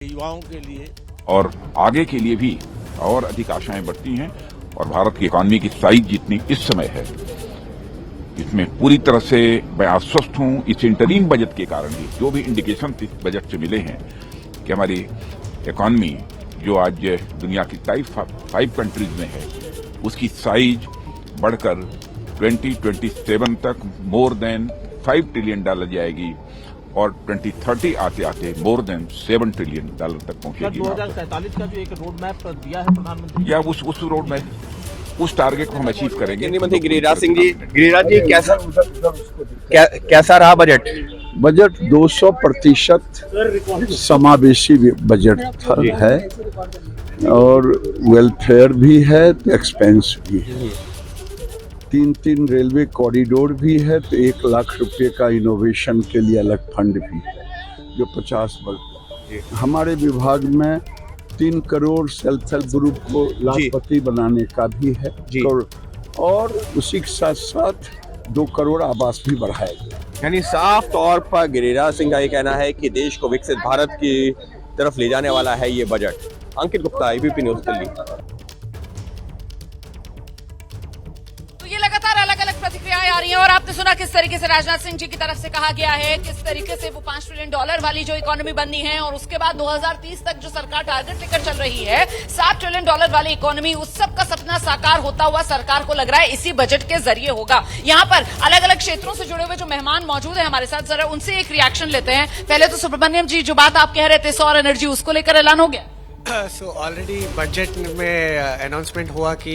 युवाओं के लिए और आगे के लिए भी और अधिक आशाएं बढ़ती हैं और भारत की इकॉनमी की साइज जितनी इस समय है, इसमें पूरी तरह से मैं आश्वस्त हूं। इस इंटरिम बजट के कारण भी जो भी इंडिकेशन इस बजट से मिले हैं कि हमारी इकॉनमी जो आज दुनिया की टाइप 5 कंट्रीज में है, उसकी साइज बढ़कर 2027 तक मोर देन $5 ट्रिलियन जाएगी और 2030 आते आते मोर देन $7 ट्रिलियन तक पहुंचेगी। 2047 का जो एक रोड मैप दिया है प्रधानमंत्री, या उस रोड मैप, उस टारगेट को हम अचीव करेंगे। केंद्रीय मंत्री गिरिराज सिंह जी, कैसा रहा बजट? बजट 200% समावेशी बजट है और वेलफेयर भी है, एक्सपेंस भी है। 3 रेलवे कॉरिडोर भी है, तो 1 लाख रुपए का इनोवेशन के लिए अलग फंड भी है जो 50 वर्ष। हमारे विभाग में 3 करोड़ सेल्फ हेल्प ग्रुप को लाखपति बनाने का भी है और उसी के साथ साथ 2 करोड़ आवास भी बढ़ाए गए। यानी साफ तौर पर गिरिराज सिंह का ये कहना है कि देश को विकसित भारत की तरफ ले जाने वाला है ये बजट। अंकित गुप्ता, एबीपी न्यूज, दिल्ली। लगातार अलग अलग प्रतिक्रियाएं आ रही हैं और आपने सुना किस तरीके से राजनाथ सिंह जी की तरफ से कहा गया है, किस तरीके से वो $5 ट्रिलियन वाली जो इकोनॉमी बननी है और उसके बाद 2030 तक जो सरकार टारगेट लेकर चल रही है $7 ट्रिलियन वाली इकोनॉमी, उस सब का सपना साकार होता हुआ सरकार को लग रहा है इसी बजट के जरिए होगा। यहाँ पर अलग अलग क्षेत्रों से जुड़े हुए जो मेहमान मौजूद है हमारे साथ, जरा उनसे एक रिएक्शन लेते हैं। पहले तो सुब्रमण्यम जी, जो बात आप कह रहे थे सौर एनर्जी, उसको लेकर ऐलान हो गया? ऑलरेडी बजट में अनाउंसमेंट हुआ कि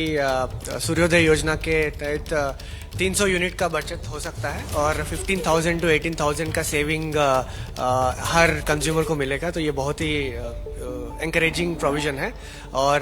सूर्योदय योजना के तहत 300 यूनिट का बचत हो सकता है और 15,000 to 18,000 का सेविंग हर कंज्यूमर को मिलेगा। तो ये बहुत ही एनकरेजिंग प्रोविजन है और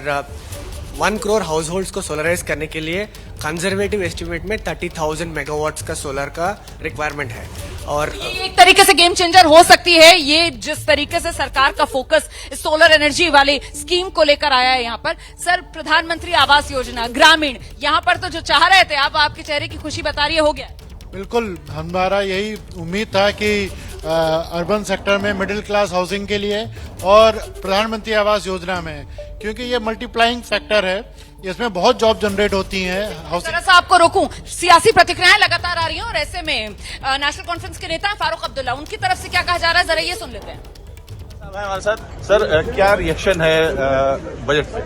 1 करोड़ हाउस होल्ड्स को सोलराइज करने के लिए कंजर्वेटिव एस्टिमेट में 30,000 मेगावाट्स का सोलर का रिक्वायरमेंट है। और ये एक तरीके से गेम चेंजर हो सकती है, ये जिस तरीके से सरकार का फोकस सोलर एनर्जी वाली स्कीम को लेकर आया है यहाँ पर। सर, प्रधानमंत्री आवास योजना ग्रामीण, यहाँ पर तो जो चाह रहे थे आप, आपके चेहरे की खुशी बता रही है, हो गया? बिल्कुल, हमारा यही उम्मीद था कि अर्बन सेक्टर में मिडिल क्लास हाउसिंग के लिए और प्रधानमंत्री आवास योजना में, क्योंकि ये मल्टीप्लाइंग फैक्टर है, इसमें बहुत जॉब जनरेट होती हैं। जरा सा आपको रोकूं, सियासी प्रतिक्रियाएं लगातार आ रही हैं और ऐसे में नेशनल कॉन्फ्रेंस के नेता फारूक अब्दुल्ला, उनकी तरफ से क्या कहा जा रहा है, जरा ये सुन लेते हैं। हमारे साथ सर, क्या रिएक्शन है बजट पे?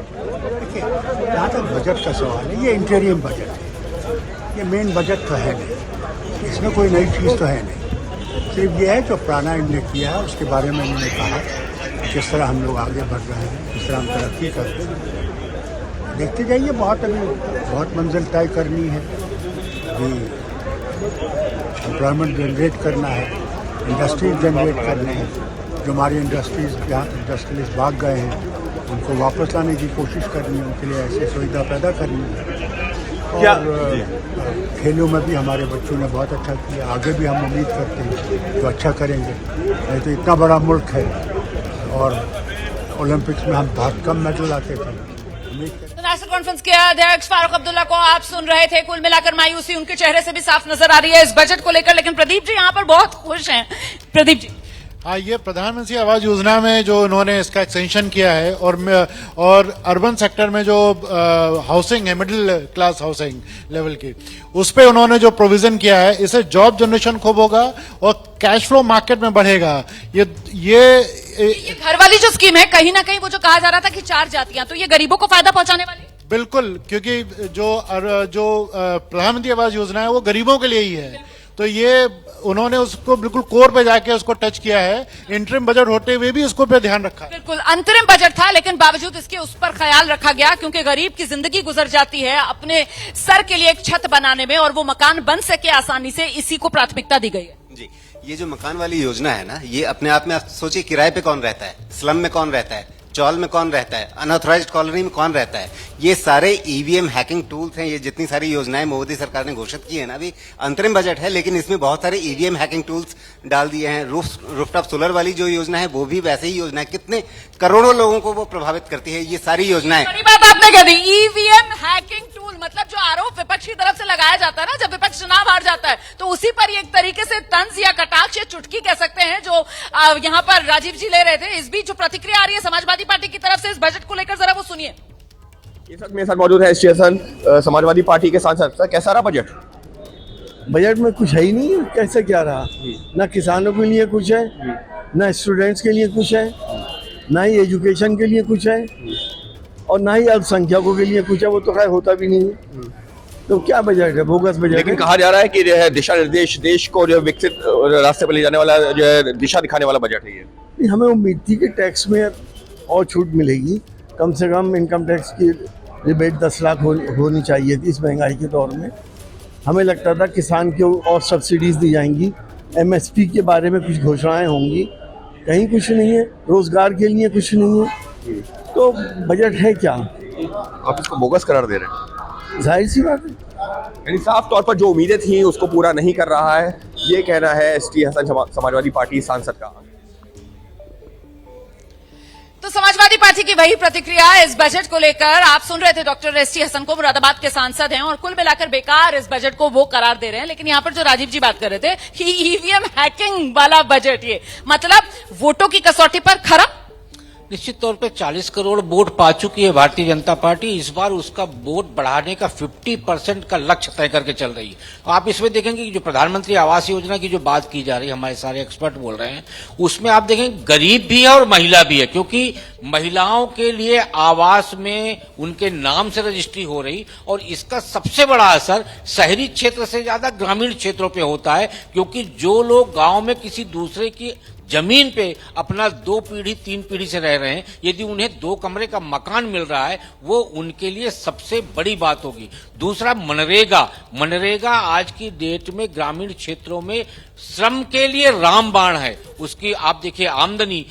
देखिए, जहाँ तक बजट का सवाल है, ये इंटीरियम बजट है, ये मेन बजट तो है नहीं, इसमें कोई नई चीज़ तो है नहीं। सिर्फ ये है जो पुराना इन्होंने किया है उसके बारे में इन्होंने कहा किस तरह हम लोग आगे बढ़ रहे हैं, किस तरह हम तरक्की कर रहे हैं। देखते जाइए, बहुत मंजिल तय करनी है, अभी एम्प्लॉयमेंट जनरेट करना है, इंडस्ट्रीज जनरेट करने हैं, जो हमारी इंडस्ट्रीज जहाँ इंडस्ट्रियलिस्ट भाग गए हैं उनको वापस लाने की कोशिश करनी है, उनके लिए ऐसी सुविधा पैदा करनी है। और खेलों में भी हमारे बच्चों ने बहुत अच्छा किया, आगे भी हम उम्मीद करते हैं तो अच्छा करेंगे। नहीं तो इतना बड़ा मुल्क है और ओलंपिक्स में हम बहुत कम मेडल लाते थे। नेशनल कॉन्फ्रेंस के अध्यक्ष फारूक अब्दुल्ला को आप सुन रहे थे। कुल मिलाकर मायूसी उनके चेहरे से भी साफ नजर आ रही है इस बजट को लेकर, लेकिन प्रदीप जी यहाँ पर बहुत खुश हैं। प्रदीप जी, हाँ, ये प्रधानमंत्री आवास योजना में जो उन्होंने इसका एक्सटेंशन किया है और अर्बन सेक्टर में जो हाउसिंग है, मिडिल क्लास हाउसिंग लेवल की, उस पे उन्होंने जो प्रोविजन किया है, इससे जॉब जनरेशन खूब होगा और कैश फ्लो मार्केट में बढ़ेगा। ये घर वाली जो स्कीम है, कहीं ना कहीं वो जो कहा जा रहा था कि 4 जातियां, तो ये गरीबों को फायदा पहुंचाने वाली? बिल्कुल, क्योंकि जो प्रधानमंत्री आवास योजना है वो गरीबों के लिए ही है, तो ये उन्होंने उसको बिल्कुल कोर पे जाके उसको टच किया है। इंटरिम बजट होते हुए भी उसको पे ध्यान रखा। बिल्कुल अंतरिम बजट था, लेकिन बावजूद इसके उस पर ख्याल रखा गया, क्योंकि गरीब की जिंदगी गुजर जाती है अपने सर के लिए एक छत बनाने में, और वो मकान बन सके आसानी से, इसी को प्राथमिकता दी गई है। जी, ये जो मकान वाली योजना है ना, ये अपने आप में आप सोचिए, किराए पे कौन रहता है, स्लम में कौन रहता है, चौल में कौन रहता है, अनऑथराइज्ड कॉलोनी में कौन रहता है। ये सारे ईवीएम हैकिंग टूल्स हैं। ये जितनी सारी योजनाएं मोदी सरकार ने घोषित की है ना, अभी अंतरिम बजट है लेकिन इसमें बहुत सारे ईवीएम हैकिंग टूल्स डाल दिए हैं। रूफटॉप सोलर वाली जो योजना है वो भी वैसे ही योजना है, कितने करोड़ों लोगों को वो प्रभावित करती है ये सारी योजनाएं। बड़ी बात आपने कह दी, ईवीएम हैकिंग टूल, मतलब जो जो आरोप विपक्ष की तरफ से लगाया जाता है ना, जब विपक्ष चुनाव हार जाता है तो उसी पर एक तरीके से तंज या कटाक्ष या चुटकी कह सकते हैं जो यहाँ पर राजीव जी ले रहे थे। इस बीच जो प्रतिक्रिया आ रही है समाजवादी पार्टी की तरफ से इस बजट को लेकर, जरा वो सुनिए। ये सब मेरे साथ मौजूद है एसटी हसन, समाजवादी पार्टी के सांसद। सर, कैसा रहा बजट? बजट में कुछ है ही नहीं, कैसे क्या रहा? ना किसानों के लिए कुछ है, ना स्टूडेंट्स के लिए कुछ है, ना ही एजुकेशन के लिए कुछ है, और ना ही अल्पसंख्यकों के लिए कुछ है। वो तो खैर होता भी नहीं है, तो क्या बजट है? Bogus budget. लेकिन कहा जा रहा है कि जो है दिशा निर्देश, देश को जो विकसित रास्ते पर ले जाने वाला, जो है दिशा दिखाने वाला बजट है ये। हमें उम्मीद थी कि टैक्स में और छूट मिलेगी, कम से कम इनकम टैक्स की रिबेट 10 लाख होनी चाहिए थी इस महंगाई के दौर में। हमें लगता था किसान को और सब्सिडीज दी जाएंगी, MSP के बारे में कुछ घोषणाएं होंगी, कहीं कुछ नहीं है, रोजगार के लिए कुछ नहीं है, तो बजट है क्या? आप इसको बोगस करार दे रहे हैं? जाहिर सी बात है। यानी साफ तौर पर जो उम्मीदें थी उसको पूरा नहीं कर रहा है, ये कहना है एसटी हसन, समाजवादी पार्टी सांसद का। तो समाजवादी पार्टी की वही प्रतिक्रिया इस बजट को लेकर। आप सुन रहे थे डॉक्टर एसटी हसन को, मुरादाबाद के सांसद हैं और कुल मिलाकर बेकार इस बजट को वो करार दे रहे हैं। लेकिन यहाँ पर जो राजीव जी बात कर रहे थे कि ईवीएम हैकिंग वाला बजट, ये मतलब वोटों की कसौटी पर खरा। निश्चित तौर पे 40 करोड़ वोट पा चुकी है भारतीय जनता पार्टी। इस बार उसका वोट बढ़ाने का 50% का लक्ष्य तय करके चल रही है। आप इसमें देखेंगे कि जो प्रधानमंत्री आवास योजना की जो बात की जा रही है, हमारे सारे एक्सपर्ट बोल रहे हैं, उसमें आप देखेंगे गरीब भी है और महिला भी है, क्योंकि महिलाओं के लिए आवास में उनके नाम से रजिस्ट्री हो रही, और इसका सबसे बड़ा असर शहरी क्षेत्र से ज्यादा ग्रामीण क्षेत्रों पे होता है, क्योंकि जो लोग गांव में किसी दूसरे की जमीन पे अपना 2 पीढ़ी 3 पीढ़ी से रह रहे हैं, यदि उन्हें 2 कमरे का मकान मिल रहा है, वो उनके लिए सबसे बड़ी बात होगी। दूसरा, मनरेगा आज की डेट में ग्रामीण क्षेत्रों में श्रम के लिए रामबाण है। उसकी आप देखिए आमदनी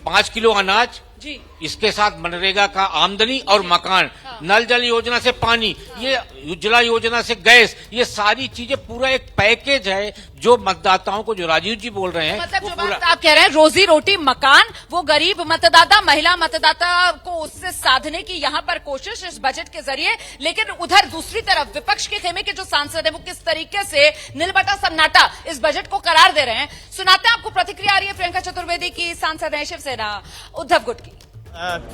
5 किलो अनाज जी, इसके साथ मनरेगा का आमदनी और मकान, नल जल योजना से पानी, ये उज्ज्वला योजना से गैस, ये सारी चीजें पूरा एक पैकेज है जो मतदाताओं को, जो राजीव जी बोल रहे हैं, मतलब जो बात आप कह रहे हैं रोजी रोटी मकान, वो गरीब मतदाता, महिला मतदाता को उससे साधने की यहाँ पर कोशिश इस बजट के जरिए। लेकिन उधर दूसरी तरफ विपक्ष के खेमे के जो सांसद है वो किस तरीके से नीलबटा सन्नाटा इस बजट को करार दे रहे हैं, सुनाते हैं आपको। प्रतिक्रिया आ रही है प्रियंका चतुर्वेदी की, सांसद है शिवसेना उद्धव गुट की।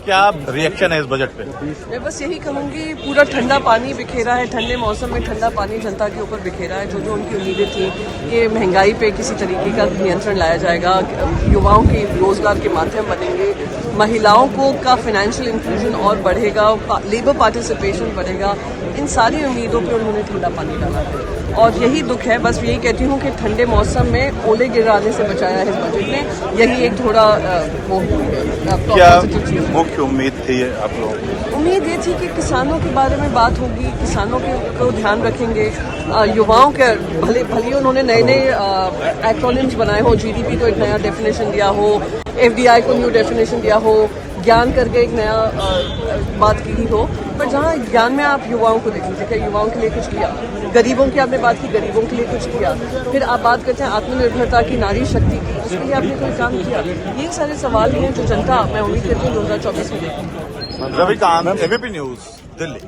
क्या रिएक्शन है इस बजट पे? मैं बस यही कहूंगी, पूरा ठंडा पानी बिखेरा है, ठंडे मौसम में ठंडा पानी जनता के ऊपर बिखेरा है। जो जो उनकी उम्मीदें थी कि महंगाई पे किसी तरीके का नियंत्रण लाया जाएगा, युवाओं के रोजगार के माध्यम बनेंगे, महिलाओं को का फाइनेंशियल इंक्लूजन और बढ़ेगा, लेबर पार्टिसिपेशन बढ़ेगा, इन सारी उम्मीदों पे उन्होंने ठंडा पानी डाला है। और यही दुख है, बस यही कहती हूँ कि ठंडे मौसम में ओले गिराने से बचाया है इस बजट ने, यही एक थोड़ा मुख्य उम्मीद थी आप लोगों की? उम्मीद ये थी कि किसानों के बारे में बात होगी, किसानों को ध्यान रखेंगे, युवाओं के भले उन्होंने नए नए एक्रोनिम्स बनाए हो, GDP को एक नया डेफिनेशन दिया हो, FDI को न्यू डेफिनेशन दिया हो, ज्ञान करके एक नया बात की हो, पर जहाँ ज्ञान में आप युवाओं को देख लीजिए, क्या युवाओं के लिए कुछ किया? गरीबों की आपने बात की, गरीबों के लिए कुछ किया? फिर आप बात करते हैं आत्मनिर्भरता की, नारी शक्ति की, उसके लिए आपने कोई काम किया? ये सारे सवाल हैं जो जनता, मैं उम्मीद करती हूँ 2024 में देखेंगे। Ravikant, ABP news, Delhi.